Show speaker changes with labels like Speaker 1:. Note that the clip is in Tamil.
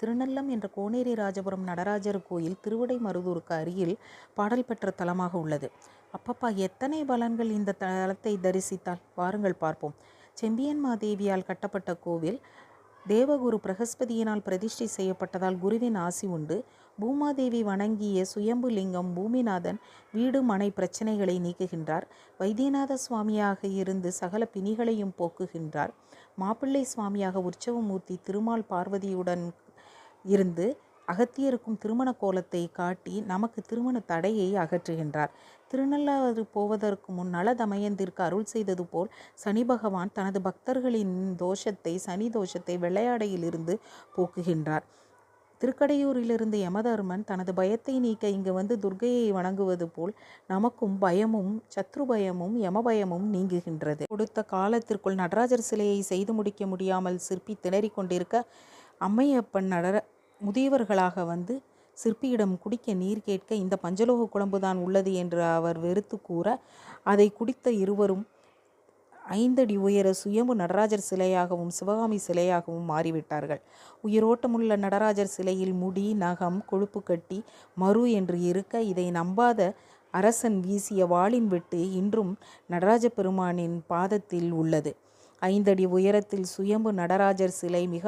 Speaker 1: திருநல்லம் என்ற கோனேரி ராஜபுரம் நடராஜர் கோயில் திருவிடைமருதூருக்கு அருகில் பாடல் பெற்ற தலமாக உள்ளது. அப்பப்பா, எத்தனை பலன்கள் இந்த தலத்தை தரிசித்தால்! வாருங்கள் பார்ப்போம். செம்பியன்மாதேவியால் கட்டப்பட்ட கோவில். தேவகுரு பிரகஸ்பதியினால் பிரதிஷ்டை செய்யப்பட்டதால் குருவின் ஆசி உண்டு. பூமாதேவி வணங்கிய சுயம்பு லிங்கம் பூமிநாதன் வீடு மனை பிரச்சனைகளை நீக்குகின்றார். வைத்தியநாத சுவாமியாக இருந்து சகல பிணிகளையும் போக்குகின்றார். மாப்பிள்ளை சுவாமியாக உற்சவமூர்த்தி திருமால் பார்வதியுடன் இருந்து அகத்தியருக்கும் திருமண கோலத்தை காட்டி நமக்கு திருமண தடையை அகற்றுகின்றார். திருநள்ளாறு போவதற்கு முன் நல தமயந்திற்கு அருள் செய்தது போல் சனி பகவான் தனது பக்தர்களின் சனி தோஷத்தை வெள்ளையாடையில் இருந்து போக்குகின்றார். திருக்கடையூரிலிருந்து யமதர்மன் தனது பயத்தை நீக்க இங்கு வந்து துர்க்கையை வணங்குவது போல் நமக்கும் பயமும் சத்ரு பயமும் யமபயமும் நீங்குகின்றது. கொடுத்த காலத்திற்குள் நடராஜர் சிலையை செய்து முடிக்க முடியாமல் சிற்பி திணறிக் கொண்டிருக்க அம்மையப்பன் முதியவர்களாக வந்து சிற்பியிடம் குடிக்க நீர் கேட்க இந்த பஞ்சலோக குழம்புதான் உள்ளது என்று அவர் வெறுத்து கூற அதை குடித்த இருவரும் 5 அடி உயர சுயம்பு நடராஜர் சிலையாகவும் சிவகாமி சிலையாகவும் மாறிவிட்டார்கள். உயிரோட்டமுள்ள நடராஜர் சிலையில் முடி, நகம், கொழுப்பு கட்டி மறு என்று இருக்க இதை நம்பாத அரசன் வீசிய வாளின் வெட்டு இன்றும் நடராஜ பெருமானின் பாதத்தில் உள்ளது. 5 அடி உயரத்தில் சுயம்பு நடராஜர் சிலை மிக